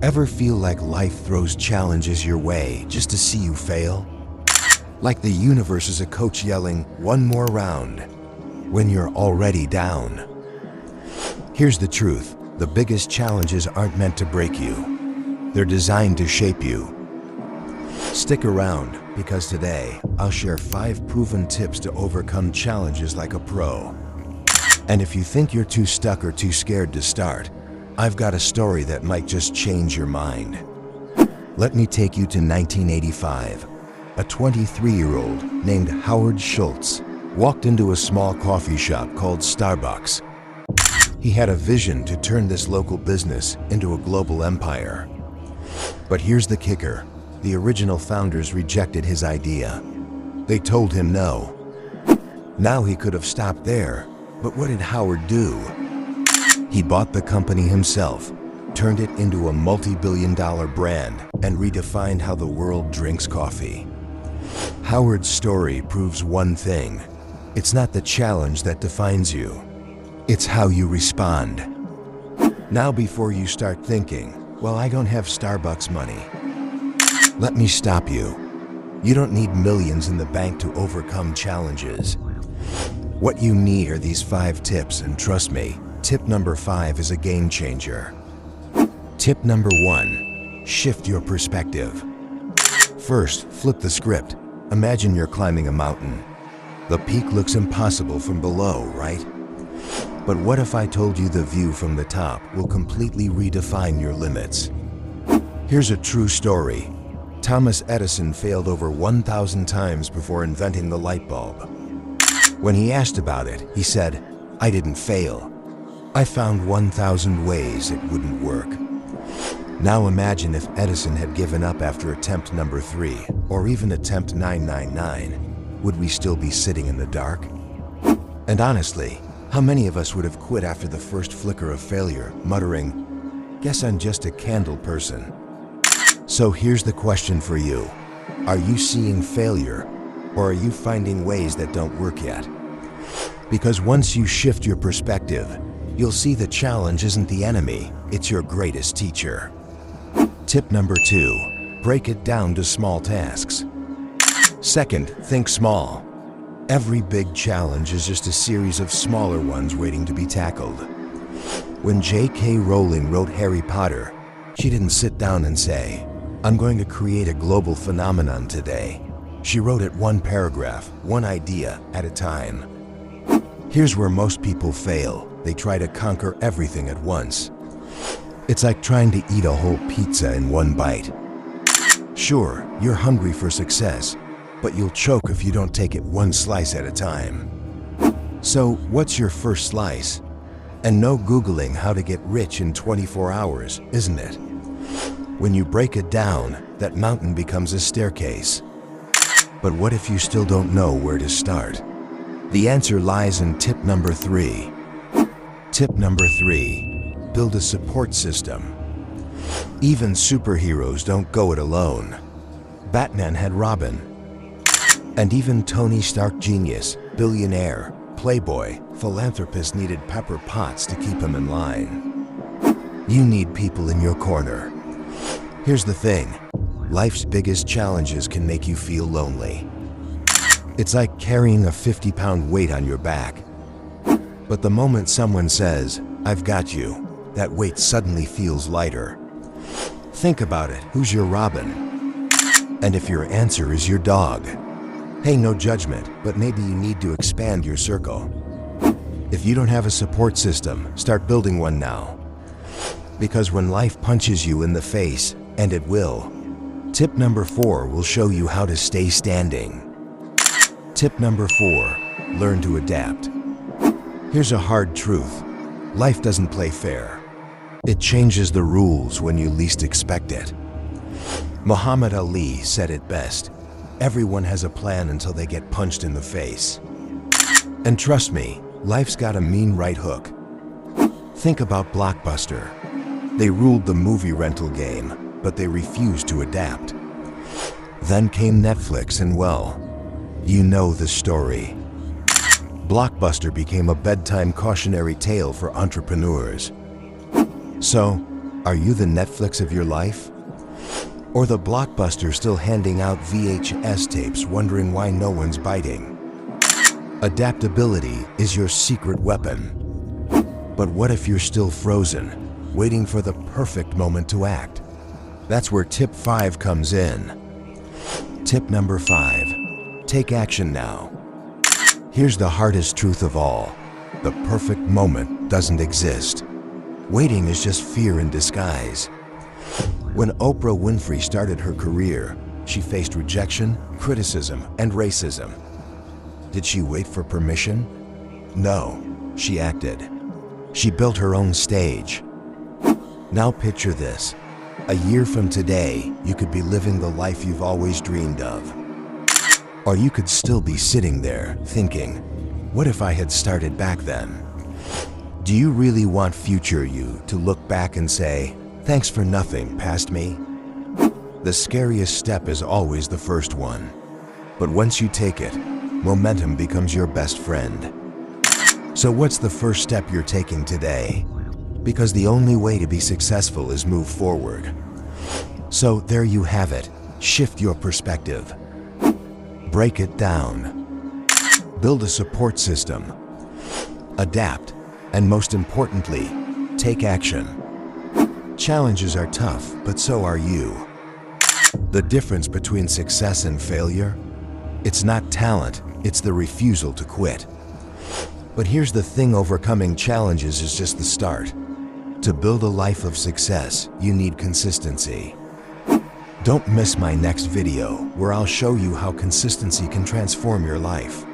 Ever feel like life throws challenges your way just to see you fail? Like the universe is a coach yelling, "One more round," when you're already down. Here's the truth. The biggest challenges aren't meant to break you. They're designed to shape you. Stick around, because today I'll share 5 proven tips to overcome challenges like a pro. And if you think you're too stuck or too scared to start, I've got a story that might just change your mind. Let me take you to 1985. A 23-year-old named Howard Schultz walked into a small coffee shop called Starbucks. He had a vision to turn this local business into a global empire. But here's the kicker. The original founders rejected his idea. They told him no. Now he could have stopped there, but what did Howard do? He bought the company himself, turned it into a multi-billion-dollar brand, and redefined how the world drinks coffee. Howard's story proves one thing. It's not the challenge that defines you. It's how you respond. Now before you start thinking, "Well, I don't have Starbucks money," let me stop you. You don't need millions in the bank to overcome challenges. What you need are these 5 tips, and trust me, tip number 5 is a game changer. Tip number 1, shift your perspective. First, flip the script. Imagine you're climbing a mountain. The peak looks impossible from below, right? But what if I told you the view from the top will completely redefine your limits? Here's a true story. Thomas Edison failed over 1,000 times before inventing the light bulb. When he asked about it, he said, "I didn't fail. I found 1,000 ways it wouldn't work." Now imagine if Edison had given up after attempt number 3, or even attempt 999. Would we still be sitting in the dark? And honestly, how many of us would have quit after the first flicker of failure, muttering, "Guess I'm just a candle person"? So here's the question for you. Are you seeing failure, or are you finding ways that don't work yet? Because once you shift your perspective, you'll see the challenge isn't the enemy, it's your greatest teacher. Tip number 2, break it down to small tasks. Second, think small. Every big challenge is just a series of smaller ones waiting to be tackled. When J.K. Rowling wrote Harry Potter, she didn't sit down and say, "I'm going to create a global phenomenon today." She wrote it one paragraph, one idea at a time. Here's where most people fail. They try to conquer everything at once. It's like trying to eat a whole pizza in one bite. Sure, you're hungry for success, but you'll choke if you don't take it one slice at a time. So, what's your first slice? And no Googling how to get rich in 24 hours, isn't it? When you break it down, that mountain becomes a staircase. But what if you still don't know where to start? The answer lies in tip number 3. Tip number 3, build a support system. Even superheroes don't go it alone. Batman had Robin. And even Tony Stark, genius, billionaire, playboy, philanthropist, needed Pepper Potts to keep him in line. You need people in your corner. Here's the thing. Life's biggest challenges can make you feel lonely. It's like carrying a 50-pound weight on your back. But the moment someone says, "I've got you," that weight suddenly feels lighter. Think about it. Who's your Robin? And if your answer is your dog, hey, no judgment, but maybe you need to expand your circle. If you don't have a support system, start building one now. Because when life punches you in the face, and it will, tip number 4 will show you how to stay standing. Tip number 4, learn to adapt. Here's a hard truth. Life doesn't play fair. It changes the rules when you least expect it. Muhammad Ali said it best. Everyone has a plan until they get punched in the face. And trust me, life's got a mean right hook. Think about Blockbuster. They ruled the movie rental game, but they refused to adapt. Then came Netflix and, well, you know the story. Blockbuster became a bedtime cautionary tale for entrepreneurs. So, Are you the Netflix of your life? Or the Blockbuster still handing out VHS tapes wondering why no one's biting? Adaptability is your secret weapon. But what if you're still frozen, waiting for the perfect moment to act? That's where tip 5 comes in. Tip number 5, take action now. Here's the hardest truth of all. The perfect moment doesn't exist. Waiting is just fear in disguise. When Oprah Winfrey started her career, she faced rejection, criticism, and racism. Did she wait for permission? No, she acted. She built her own stage. Now picture this. A year from today, you could be living the life you've always dreamed of. Or you could still be sitting there thinking, what if I had started back then? Do you really want future you to look back and say, thanks for nothing, past me? The scariest step is always the first one. But once you take it, momentum becomes your best friend. So what's the first step you're taking today? Because the only way to be successful is move forward. So there you have it. Shift your perspective. Break it down. Build a support system. Adapt. And most importantly, take action. Challenges are tough, but so are you. The difference between success and failure? It's not talent, it's the refusal to quit. But here's the thing, overcoming challenges is just the start. To build a life of success, you need consistency. Don't miss my next video, where I'll show you how consistency can transform your life.